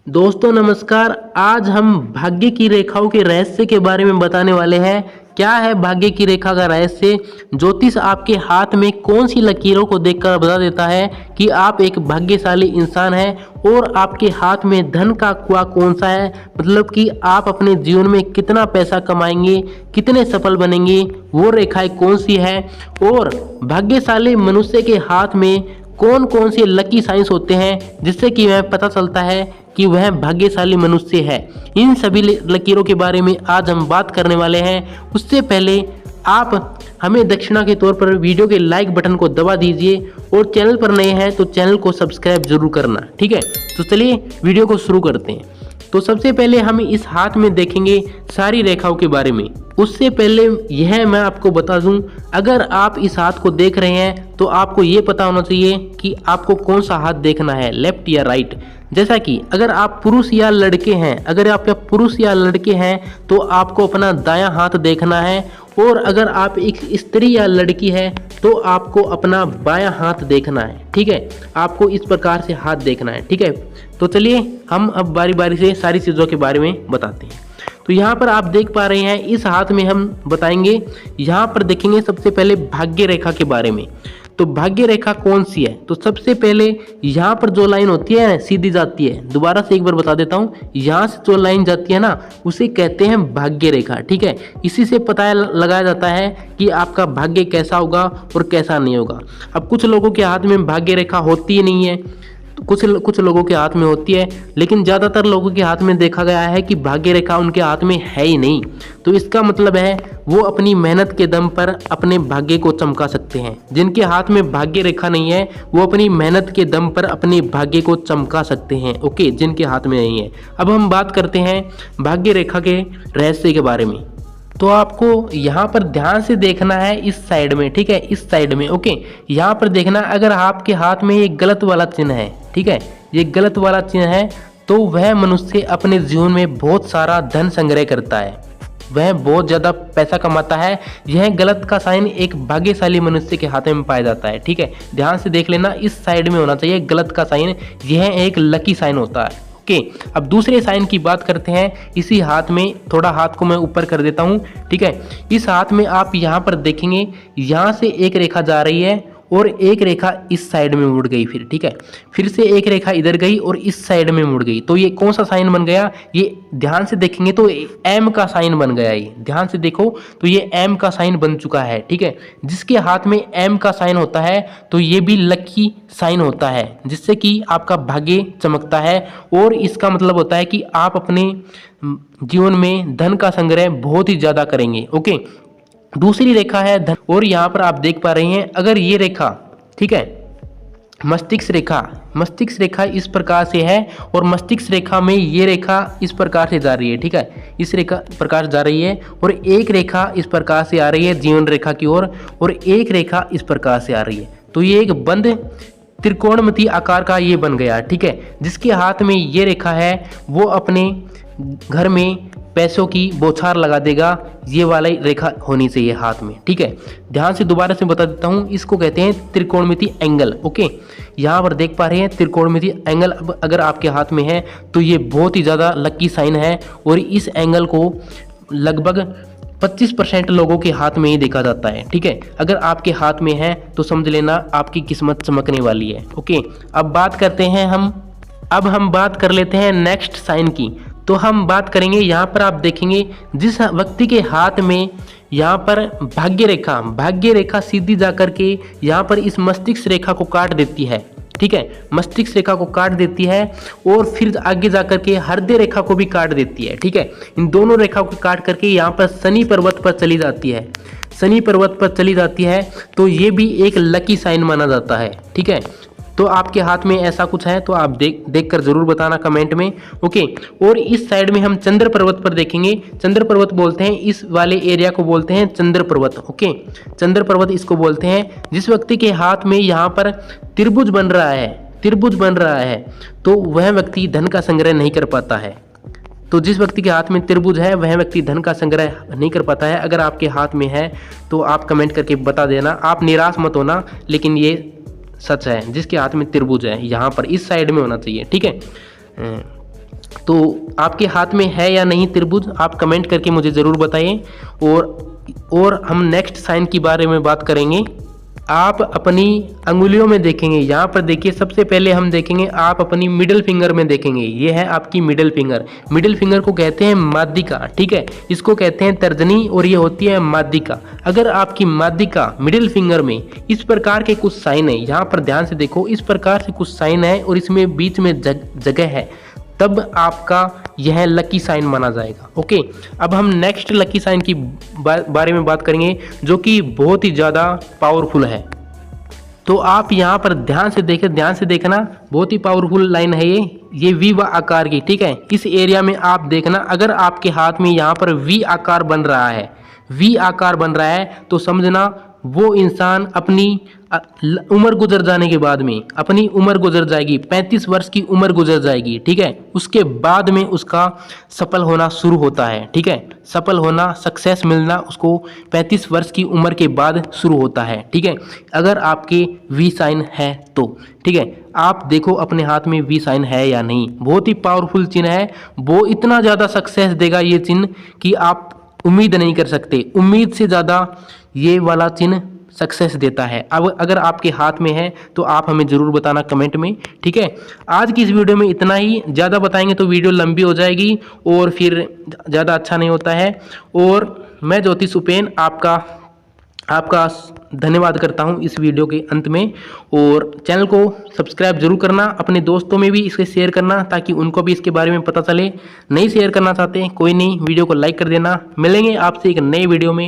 दोस्तों नमस्कार। आज हम भाग्य की रेखाओं के रहस्य के बारे में बताने वाले हैं। क्या है भाग्य की रेखा का रहस्य? ज्योतिष आपके हाथ में कौन सी लकीरों को देखकर बता देता है कि आप एक भाग्यशाली इंसान हैं और आपके हाथ में धन का कुआं कौन सा है, मतलब कि आप अपने जीवन में कितना पैसा कमाएंगे, कितने सफल बनेंगे, वो रेखाएं कौन सी है और भाग्यशाली मनुष्य के हाथ में कौन कौन से लकी साइंस होते हैं जिससे कि वह पता चलता है कि वह भाग्यशाली मनुष्य है। इन सभी लकीरों के बारे में आज हम बात करने वाले हैं। उससे पहले आप हमें दक्षिणा के तौर पर वीडियो के लाइक बटन को दबा दीजिए और चैनल पर नए हैं तो चैनल को सब्सक्राइब जरूर करना, ठीक है। तो चलिए वीडियो को शुरू करते हैं। तो सबसे पहले हम इस हाथ में देखेंगे सारी रेखाओं के बारे में। उससे पहले यह मैं आपको बता दूं, अगर आप इस हाथ को देख रहे हैं तो आपको ये पता होना चाहिए कि आपको कौन सा हाथ देखना है, लेफ्ट या राइट। जैसा कि अगर आप पुरुष या लड़के हैं, अगर आप पुरुष या लड़के हैं तो आपको अपना दायां हाथ देखना है, और अगर आप एक स्त्री या लड़की है तो आपको अपना बायां हाथ देखना है, ठीक है। आपको इस प्रकार से हाथ देखना है, ठीक है। तो चलिए हम अब बारी बारी से सारी चीज़ों के बारे में बताते हैं। तो यहाँ पर आप देख पा रहे हैं इस हाथ में हम बताएंगे, यहाँ पर देखेंगे सबसे पहले भाग्य रेखा के बारे में। तो भाग्य रेखा कौन सी है? तो सबसे पहले यहाँ पर जो लाइन होती है सीधी जाती है, दोबारा से एक बार बता देता हूँ, यहाँ से जो लाइन जाती है ना उसे कहते हैं भाग्य रेखा, ठीक है। इसी से पता लगाया जाता है कि आपका भाग्य कैसा होगा और कैसा नहीं होगा। अब कुछ लोगों के हाथ में भाग्य रेखा होती ही नहीं है, तो कुछ लोगों के हाथ में होती है, लेकिन ज़्यादातर लोगों के हाथ में देखा गया है कि भाग्य रेखा उनके हाथ में है ही नहीं। तो इसका मतलब है वो अपनी मेहनत के दम पर अपने भाग्य को चमका सकते हैं। जिनके हाथ में भाग्य रेखा नहीं है वो अपनी मेहनत के दम पर अपने भाग्य को चमका सकते हैं, ओके, जिनके हाथ में नहीं है। अब हम बात करते हैं भाग्य रेखा के रहस्य के बारे में। तो आपको यहाँ पर ध्यान से देखना है इस साइड में, ठीक है, इस साइड में, ओके। यहाँ पर देखना, अगर आपके हाथ में ये गलत वाला चिन्ह है, ठीक है, ये गलत वाला चिन्ह है, तो वह मनुष्य अपने जीवन में बहुत सारा धन संग्रह करता है, वह बहुत ज़्यादा पैसा कमाता है। यह गलत का साइन एक भाग्यशाली मनुष्य के हाथ में पाया जाता है, ठीक है। ध्यान से देख लेना, इस साइड में होना चाहिए गलत का साइन, यह एक लकी साइन होता है, ओके। अब दूसरे साइन की बात करते हैं। इसी हाथ में, थोड़ा हाथ को मैं ऊपर कर देता हूँ, ठीक है। इस हाथ में आप यहाँ पर देखेंगे, यहाँ से एक रेखा जा रही है और एक रेखा इस साइड में मुड़ गई, फिर ठीक है, फिर से एक रेखा इधर गई और इस साइड में मुड़ गई। तो ये कौन सा साइन बन गया? ये ध्यान से देखेंगे तो एम का साइन बन गया। ये ध्यान से देखो तो ये एम का साइन बन चुका है, ठीक है। जिसके हाथ में एम का साइन होता है तो ये भी लकी साइन होता है, जिससे कि आपका भाग्य चमकता है, और इसका मतलब होता है कि आप अपने जीवन में धन का संग्रह बहुत ही ज़्यादा करेंगे, ओके। दूसरी रेखा है धन, और यहाँ पर आप देख पा रहे हैं, अगर ये रेखा, ठीक है, मस्तिष्क रेखा इस प्रकार से है और मस्तिष्क रेखा में ये रेखा इस प्रकार से जा रही है, ठीक है, इस रेखा प्रकार जा रही है, और एक रेखा इस प्रकार से आ रही है जीवन रेखा की ओर, और एक रेखा इस प्रकार से आ रही है। तो ये एक बंद त्रिकोणमिति आकार का ये बन गया, ठीक है। जिसके हाथ में ये रेखा है वो अपने घर में पैसों की बौछार लगा देगा। ये वाली रेखा होनी चाहिए हाथ में, ठीक है। ध्यान से दोबारा से बता देता हूँ, इसको कहते हैं त्रिकोणमिति एंगल, ओके। यहाँ पर देख पा रहे हैं त्रिकोणमिति एंगल अब अगर आपके हाथ में है तो ये बहुत ही ज़्यादा लकी साइन है, और इस एंगल को लगभग 25% लोगों के हाथ में ही देखा जाता है, ठीक है। अगर आपके हाथ में है तो समझ लेना आपकी किस्मत चमकने वाली है, ओके। अब बात करते हैं हम बात कर लेते हैं नेक्स्ट साइन की। तो हम बात करेंगे, यहाँ पर आप देखेंगे जिस व्यक्ति के हाथ में यहाँ पर भाग्य रेखा सीधी जाकर के यहाँ पर इस मस्तिष्क रेखा को काट देती है, ठीक है, मस्तिष्क रेखा को काट देती है, और फिर आगे जाकर के हृदय रेखा को भी काट देती है, ठीक है। इन दोनों रेखा को काट करके यहाँ पर शनि पर्वत पर चली जाती है, तो ये भी एक लकी साइन माना जाता है, ठीक है। तो आपके हाथ में ऐसा कुछ है तो आप देख कर जरूर बताना कमेंट में, ओके। और इस साइड में हम चंद्र पर्वत पर देखेंगे। चंद्र पर्वत बोलते हैं, इस वाले एरिया को बोलते हैं चंद्र पर्वत, ओके। चंद्र पर्वत इसको बोलते हैं। जिस व्यक्ति के हाथ में यहाँ पर त्रिभुज बन रहा है तो वह व्यक्ति धन का संग्रह नहीं कर पाता है। तो जिस व्यक्ति के हाथ में त्रिभुज है वह व्यक्ति धन का संग्रह नहीं कर पाता है। अगर आपके हाथ में है तो आप कमेंट करके बता देना, आप निराश मत होना, लेकिन ये सच है। जिसके हाथ में त्रिभुज है यहाँ पर इस साइड में होना चाहिए, ठीक है। तो आपके हाथ में है या नहीं त्रिभुज, आप कमेंट करके मुझे ज़रूर बताइए। और हम नेक्स्ट साइन के बारे में बात करेंगे। आप अपनी अंगुलियों में देखेंगे, यहाँ पर देखिए सबसे पहले हम देखेंगे, आप अपनी मिडिल फिंगर में देखेंगे। ये है आपकी मिडिल फिंगर। मिडिल फिंगर को कहते हैं माध्यिका, ठीक है, इसको कहते हैं तर्जनी और ये होती है माध्यिका। अगर आपकी माध्यिका मिडिल फिंगर में इस प्रकार के कुछ साइन है, यहाँ पर ध्यान से देखो, इस प्रकार से कुछ साइन है और इसमें बीच में जगह है, तब आपका यह लकी साइन माना जाएगा। ओके, अब हम नेक्स्ट लकी साइन की बारे में बात करेंगे, जो कि बहुत ही ज़्यादा पावरफुल है। तो आप यहाँ पर ध्यान से देखें, ध्यान से देखना, बहुत ही पावरफुल लाइन है ये वी आकार की, ठीक है। इस एरिया में आप देखना, अगर आपके हाथ में यहाँ पर वी आकार बन रहा है, वी आकार बन रहा है, तो समझना वो इंसान अपनी उम्र गुजर जाने के बाद में, अपनी उम्र गुजर जाएगी, 35 वर्ष की उम्र गुजर जाएगी, ठीक है, उसके बाद में उसका सफल होना शुरू होता है, ठीक है। सफल होना, सक्सेस मिलना उसको 35 वर्ष की उम्र के बाद शुरू होता है, ठीक है, अगर आपके वी साइन है तो, ठीक है। आप देखो अपने हाथ में वी साइन है या नहीं। बहुत ही पावरफुल चिन्ह है, वो इतना ज़्यादा सक्सेस देगा ये चिन्ह कि आप उम्मीद नहीं कर सकते। उम्मीद से ज़्यादा ये वाला चिन्ह सक्सेस देता है। अब अगर आपके हाथ में है तो आप हमें ज़रूर बताना कमेंट में, ठीक है। आज की इस वीडियो में इतना ही, ज़्यादा बताएंगे तो वीडियो लंबी हो जाएगी और फिर ज़्यादा अच्छा नहीं होता है। और मैं ज्योतिष उपेन आपका धन्यवाद करता हूं इस वीडियो के अंत में। और चैनल को सब्सक्राइब जरूर करना, अपने दोस्तों में भी इसे शेयर करना ताकि उनको भी इसके बारे में पता चले। नहीं शेयर करना चाहते कोई नहीं, वीडियो को लाइक कर देना। मिलेंगे आपसे एक नए वीडियो में।